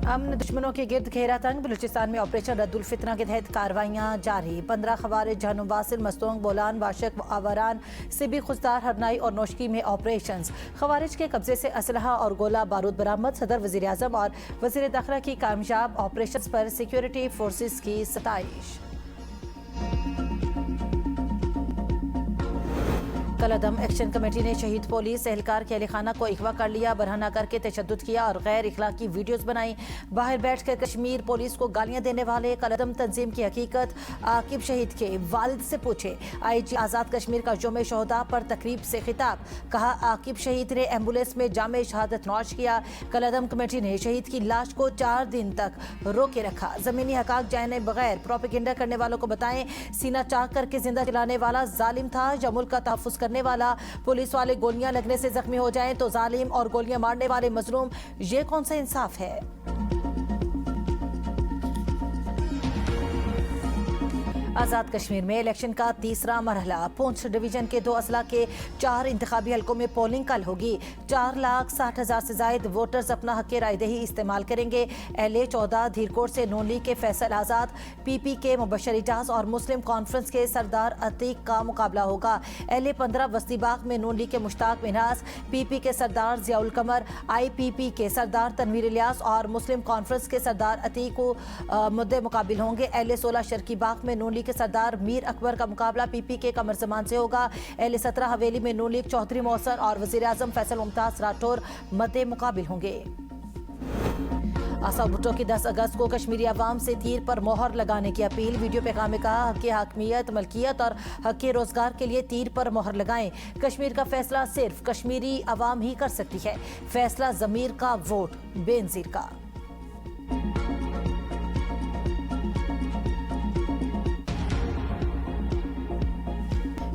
अमन दुश्मनों के गिर्द घेरा तंग। बलूचिस्तान में ऑपरेशन रद्दुल फितना के तहत कार्रवाइयां जारी। 15 खवारिज जहनुम वासिल, मस्तोंग, बोलान, वाशक, आवारान, सिबी, खुजदार, हरनाई और नौशकी में ऑपरेशन। खवारिज के कब्जे से असलहा और गोला बारूद बरामद। सदर, वजीर आजम और वजीर दाखिला की कामयाब ऑपरेशन पर सिक्योरिटी फोर्सेस की सताइश। कलअदम एक्शन कमेटी ने शहीद पुलिस एहलकार के अहलखाना को अगवा कर लिया, बरहना करके तशद्दुद किया और गैर इखलाकी वीडियोस बनाई। बाहर बैठकर कश्मीर पुलिस को गालियां देने वाले कलअदम तंजीम की हकीकत आकिब शहीद के वालिद से पूछे। IG आज़ाद कश्मीर का यौम शोहदा पर तकरीब से खिताब। कहा, आकिब शहीद ने एम्बुलेंस में जामे शहादत नौश किया। कलअदम कमेटी ने शहीद की लाश को 4 दिन तक रोके रखा। जमीनी हकाक जाने बगैर प्रोपेगेंडा करने वालों को बताएं, सीना चाक करके जिंदा जलाने वाला जालिम था या मुल्क का तहफ्फुज़ करने वाला। पुलिस वाले गोलियां लगने से जख्मी हो जाएं तो जालिम और गोलियां मारने वाले मजलूम, ये कौन सा इंसाफ है। आज़ाद कश्मीर में इलेक्शन का तीसरा मरहला। पुंछ डिवीजन के 2 अजला के 4 इंतखाबी हलकों में पोलिंग कल होगी। 4,60,000 से जायद वोटर्स अपना हक रायदही इस्तेमाल करेंगे। LA 14 धीरकोट से नून लीग के फैसल आज़ाद, PP के मुबशर इजाज और मुस्लिम कॉन्फ्रेंस के सरदार अतीक का मुकाबला होगा। LA 15 वस्तीबाग में नून लीग के मुश्ताक मिन्हास, PP के सरदार जियाउल कमर, IPP के सरदार तनवीर इलियास और मुस्लिम कॉन्फ्रेंस के सरदार अतीक को मुद्दे मुकाबिल होंगे। LA 16 शर्की बाग में नून लीग के सरदार मीर अकबर का मुकाबला PP के कमर जमान से होगा। LA 17 हवेली में नून लीग चौधरी मोहसन और वजीर आजम फैसल मुमताज राठौर मद्दे मुकाबिल होंगे। आसा भुट्टो की 10 अगस्त को कश्मीरी अवाम से तीर पर मोहर लगाने की अपील। वीडियो पैगाम में कहा, हक हाकमियत, मलकियत और हक रोजगार के लिए तीर पर मोहर लगाएं। कश्मीर का फैसला सिर्फ कश्मीरी अवाम ही कर सकती है। फैसला जमीर का, वोट बेनजीर का।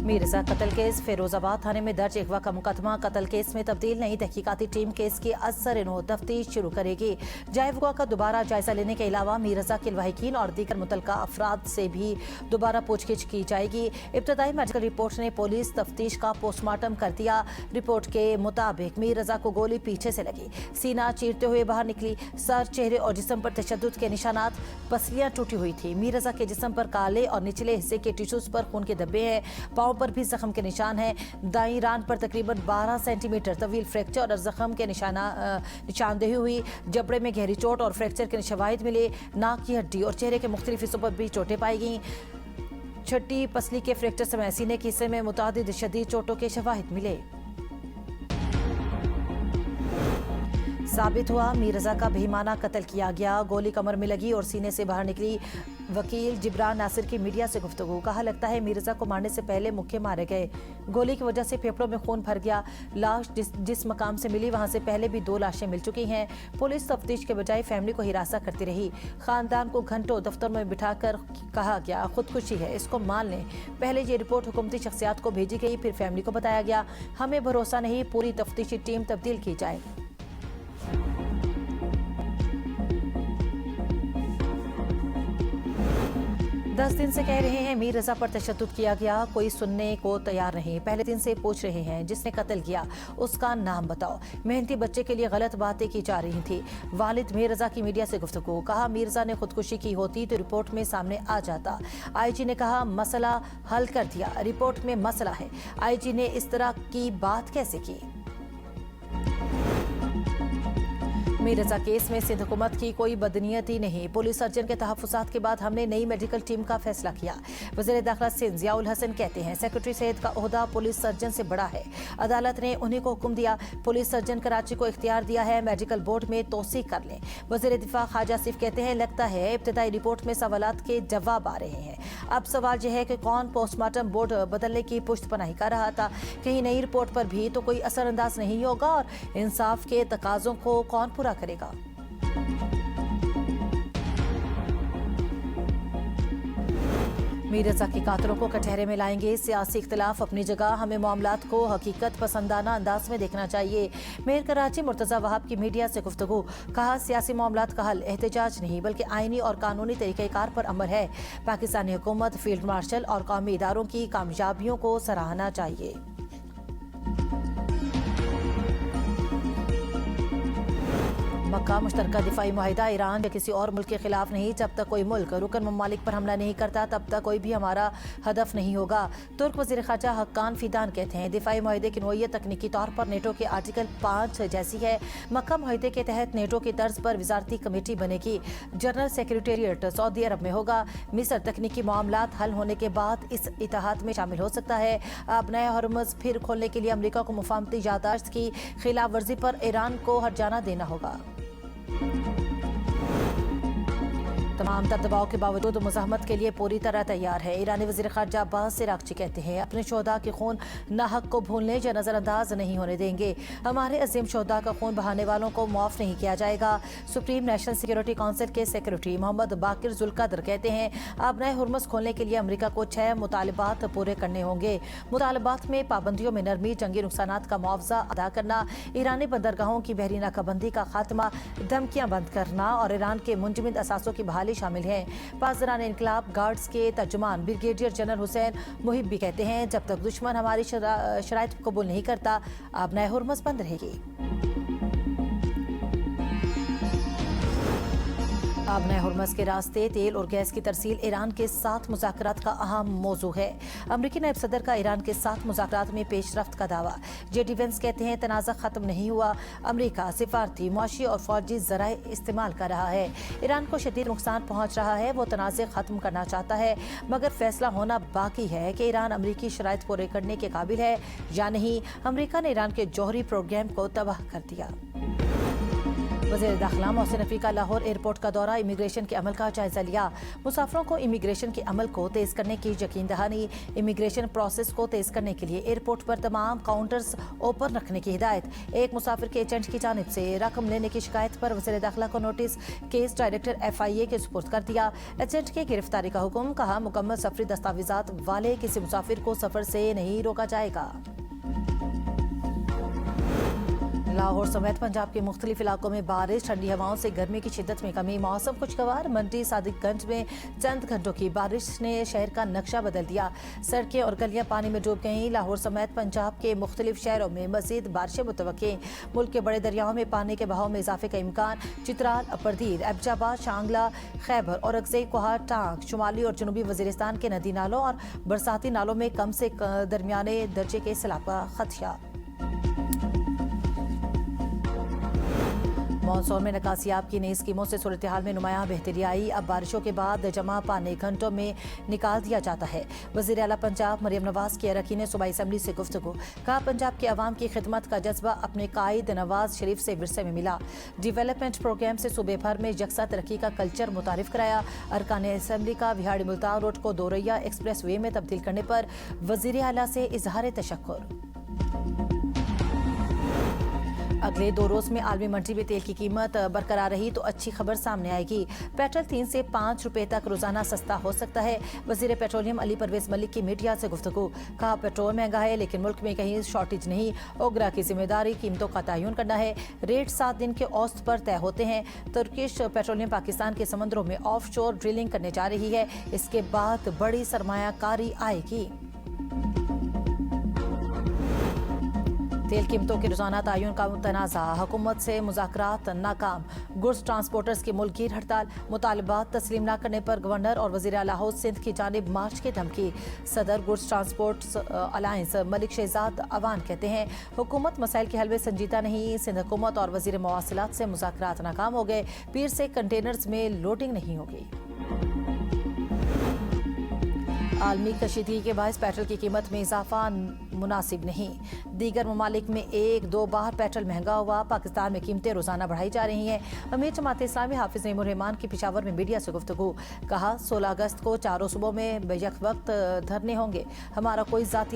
मीर रजा कत्ल केस। फिरोजाबाद थाने में दर्ज अगवा का मुकदमा कत्ल केस में तब्दील नहीं। तहकीकाती टीम केस की असर-ए-नो तफ्तीश शुरू करेगी। जाए वक़्वा का दोबारा जायजा लेने के अलावा मीर रजा के लवाहिकीन और दीगर मुतल्लिका अफराद से भी दोबारा पूछगिछ की जाएगी। इब्तदाई मेडिकल रिपोर्ट ने पुलिस तफ्तीश का पोस्टमार्टम कर दिया। रिपोर्ट के मुताबिक मीर रजा को गोली पीछे से लगी, सीना चीरते हुए बाहर निकली। सर, चेहरे और जिस्म पर तशद्दुद के निशानात, पसलियां टूटी हुई थी। मीर रजा के जिस्म पर काले और निचले हिस्से के टिश्यूज पर खून के धब्बे हैं। पाँव पर भी जख्म के निशान हैं। दाईं रान पर तकरीबन 12 सेंटीमीटर तवील फ्रैक्चर और जख्म के निशानदेही हुई। जबड़े में गहरी चोट और फ्रैक्चर के शवाहिद मिले। नाक की हड्डी और चेहरे के मुख्तलिफ हिस्सों पर भी चोटें पाई गईं। छठी पसली के फ्रैक्चर समेत सीने के हिस्से में मुतादिद शदीद चोटों के शवाहिद मिले। साबित हुआ, मीर रजा का बेईमाना कत्ल किया गया। गोली कमर में लगी और सीने से बाहर निकली। वकील जिब्रान नासिर की मीडिया से गुफ्तगू। कहा, लगता है मीर रजा को मारने से पहले मुक्के मारे गए। गोली की वजह से फेफड़ों में खून भर गया। लाश जिस मकाम से मिली वहां से पहले भी 2 लाशें मिल चुकी हैं। पुलिस तफ्तीश के बजाय फैमिली को हिरासत करती रही। खानदान को घंटों दफ्तर में बिठाकर कहा गया खुदकुशी है, इसको मान लें। पहले ये रिपोर्ट हुकूमती शख्सियात को भेजी गई, फिर फैमिली को बताया गया। हमें भरोसा नहीं, पूरी तफ्तीशी टीम तब्दील की जाए। 10 दिन से कह रहे हैं मीर रजा पर तशद्दुद किया गया, कोई सुनने को तैयार नहीं। पहले दिन से पूछ रहे हैं, जिसने कत्ल किया उसका नाम बताओ। मेहनती बच्चे के लिए गलत बातें की जा रही थी। वालिद मीर रजा की मीडिया से गुफ्तगू। कहा, मीर रजा ने खुदकुशी की होती तो रिपोर्ट में सामने आ जाता। IG ने कहा, मसला हल कर दिया, रिपोर्ट में मसला है। IG ने इस तरह की बात कैसे की। मीर रजा केस में सिंध हुकूमत की कोई बदनीयती नहीं। पुलिस सर्जन के तहफ्फुज़ात के बाद हमने नई मेडिकल टीम का फैसला किया। वज़ीर दाखिला सिंध जियाउल हसन कहते हैं, सेक्रेटरी सेहत का ओहदा पुलिस सर्जन से बड़ा है। अदालत ने उन्हीं को हुक्म दिया। पुलिस सर्जन कराची को इख्तियार दिया है, मेडिकल बोर्ड में तोसी कर लें। वज़ीर दिफा ख्वाजा आसिफ कहते हैं, लगता है इब्तदाई रिपोर्ट में सवालात के जवाब आ रहे हैं। अब सवाल यह है कि कौन पोस्टमार्टम बोर्ड बदलने की पुश्तपनाही कर रहा था। कहीं नई रिपोर्ट पर भी तो कोई असरअंदाज नहीं होगा और इंसाफ के तकाजों को कौन पूरा करेगा। मीर रजा के कातलों को कटहरे में लाएंगे। सियासी इख्तिलाफ अपनी जगह, हमें मामलात को हकीकत पसंदाना अंदाज में देखना चाहिए। मेयर कराची मुर्तज़ा वहाब की मीडिया से गुफ्तगू। कहा, सियासी मामलात का हल एहतजाज नहीं बल्कि आईनी और कानूनी तरीक़ेकार पर अमल है। पाकिस्तानी हुकूमत, फील्ड मार्शल और कौमी इदारों की कामयाबियों को सराहना चाहिए। मक्का मुश्तरका दिफाई मुआहिदा ईरान या किसी और मुल्क के खिलाफ नहीं। जब तक कोई मुल्क रुकन ममालिक पर हमला नहीं करता तब तक कोई भी हमारा हदफ नहीं होगा। तुर्क वज़ीर ख़ारजा हक्कान फिदान कहते हैं दिफाई मुआहिदे की नोयत तकनीकी तौर पर नेटो के आर्टिकल 5 जैसी है। मक्का मुआहिदे के तहत नेटो की तर्ज पर वजारती कमेटी बनेगी। जनरल सेक्रेटेरिएट सऊदी अरब में होगा। मिस्र तकनीकी मामलात हल होने के बाद इस इत्तेहाद में शामिल हो सकता है। अब नया हरमुज़ फिर खोलने के लिए अमरीका को मुफाहमती यादाश्त की खिलाफ वर्जी पर ईरान को हट जाना देना होगा। तमाम दबाव के बावजूद मुज़ाहमत के लिए पूरी तरह तैयार है। ईरानी वज़ीर ख़ारजा अब्बास इराक़ची कहते हैं अपने शोहदा के खून नाहक को भूलने या नज़रअंदाज नहीं होने देंगे। हमारे अजीम शोहदा का खून बहाने वालों को माफ़ नहीं किया जाएगा। सुप्रीम नेशनल सिक्योरिटी काउंसिल के सेक्रेटरी मोहम्मद बाकिर जुल्कादर कहते हैं अब नए हुर्मुज़ खोलने के लिए अमरीका को 6 मुतालबात पूरे करने होंगे। मुतालबात में पाबंदियों में नरमी, जंगी नुकसानात का मुआवजा अदा करना, ईरानी बंदरगाहों की बहरी नाकाबंदी का खात्मा, धमकियाँ बंद करना और ईरान के मुंजमद असासों की बहाली शामिल हैं। पासदारान इनकलाब गार्ड्स के तर्जुमान ब्रिगेडियर जनरल हुसैन मुहिब भी कहते हैं जब तक दुश्मन हमारी शराइत कबूल नहीं करता अब नए हुर्मुज़ बंद रहेगी। अब नए हुर्मुज़ के रास्ते तेल और गैस की तरसील ईरान के साथ मुज़ाकरात का अहम मौजू है। अमरीकी नायब सदर का ईरान के साथ मुज़ाकरात में पेशरफ्त का दावा। जेडी वेंस कहते हैं तनाज़ा ख़त्म नहीं हुआ। अमरीका सिफारती, मुआशी और फौजी ज़राए इस्तेमाल कर रहा है। ईरान को शदीद नुकसान पहुँच रहा है। वो तनाज़े ख़त्म करना चाहता है मगर फैसला होना बाकी है कि ईरान अमरीकी शराइत पूरे करने के काबिल है या नहीं। अमरीका ने ईरान के जौहरी प्रोग्राम को तबाह कर दिया। वज़ीर दाखिला मोहसिन नकवी का लाहौर एयरपोर्ट का दौरा, इमिग्रेशन के अमल का जायजा लिया। मुसाफिरों को इमिग्रेशन के अमल को तेज़ करने की यकीन दहानी। इमिग्रेशन प्रोसेस को तेज़ करने के लिए एयरपोर्ट पर तमाम काउंटर्स ओपन रखने की हिदायत। एक मुसाफिर के एजेंट की जानिब से रकम लेने की शिकायत पर वज़ीर दाखिला को नोटिस केस डायरेक्टर FIA के सुपुर्द कर दिया। एजेंट की गिरफ्तारी का हुक्म, कहा मुकम्मल सफरी दस्तावेजात वाले किसी मुसाफिर को सफ़र से नहीं रोका जाएगा। लाहौर समेत पंजाब के मुख्तलिफ इलाकों में बारिश, ठंडी हवाओं से गर्मी की शिद्दत में कमी, मौसम खुशगवार। मंडी सादिकगंज में चंद घंटों की बारिश ने शहर का नक्शा बदल दिया। सड़कें और गलियां पानी में डूब गईं। लाहौर समेत पंजाब के मुख्तलिफ शहरों में मज़ीद बारिशें मुतवक्के। मुल्क के बड़े दरियाओं में पानी के बहाव में इजाफे का इम्कान। चित्राल, अपरदीर, एबजाबाद, शांगला, खैबर और अक्सई कोहार, टांग, शुमाली और जनूबी वजीरिस्तान के नदी नालों और बरसाती नालों में कम से दरमियाने दर्जे के सैलाब का खदशा। मॉनसून में नकासियाब की नई स्कीमों से सूरत हाल में नुमायां बेहतरी आई। अब बारिशों के बाद जमा पानी घंटों में निकाल दिया जाता है। वज़ीर आला पंजाब मरियम नवाज की अरकान सूबाई असम्बली से गुफ्तगू, कहा पंजाब के अवाम की खिदमत का जज्बा अपने कायद नवाज शरीफ से विरसे में मिला। डिवेलपमेंट प्रोग्राम से सूबे भर में यकसा तरक्की का कल्चर मुतारिफ कराया। अरकान असम्बली का विहाड़ी मुल्तान रोड को दोरैया एक्सप्रेस वे में तब्दील करने पर वज़ीर आला से इजहार तशक्कुर। अगले 2 रोज में आलमी मंडी में तेल की कीमत बरकरार रही तो अच्छी खबर सामने आएगी। पेट्रोल 3 से 5 रुपए तक रोजाना सस्ता हो सकता है। वजीर पेट्रोलियम अली परवेज मलिक की मीडिया से गुफ्तगू, कहा पेट्रोल महंगा है लेकिन मुल्क में कहीं शॉर्टेज नहीं। ओगरा की जिम्मेदारी कीमतों का तयन करना है। रेट 7 दिन के औसत पर तय होते हैं। तुर्किश पेट्रोलियम पाकिस्तान के समंदरों में ऑफशोर ड्रिलिंग करने जा रही है। इसके बाद बड़ी सरमायाकारी आएगी। तेल कीमतों के रोजाना तयन का तनाज़ा, हुकूमत से मुज़ाकरात नाकाम। गुड्स ट्रांसपोर्टर्स की मुल्की हड़ताल, मुतालबात तस्लीम न करने पर गवर्नर और वज़ीर आला सिंध की जानिब मार्च की धमकी। सदर goods transport alliance Malik Shahzad Awan कहते हैं हुकूमत मसाइल के हल में संजीदा नहीं। सिंध हुकूमत और वज़ीर मवासिलात से मुज़ाकरात नाकाम हो गए। पीर से कंटेनर्स में लोडिंग नहीं होगी। आलमी कशीदगी के बायस पेट्रोल की कीमत में इजाफा मुनासिब नहीं। दीगर ममालिक में 1-2 बार पेट्रोल महंगा हुआ। पाकिस्तान में कीमतें रोजाना बढ़ाई जा रही हैं। अमीर जमात इस्लामी हाफिज नईमुर रहमान की पेशावर में मीडिया से गुफ्तगू, कहा 16 अगस्त को चारों सूबों में बेयक वक्त धरने होंगे। हमारा कोई जाती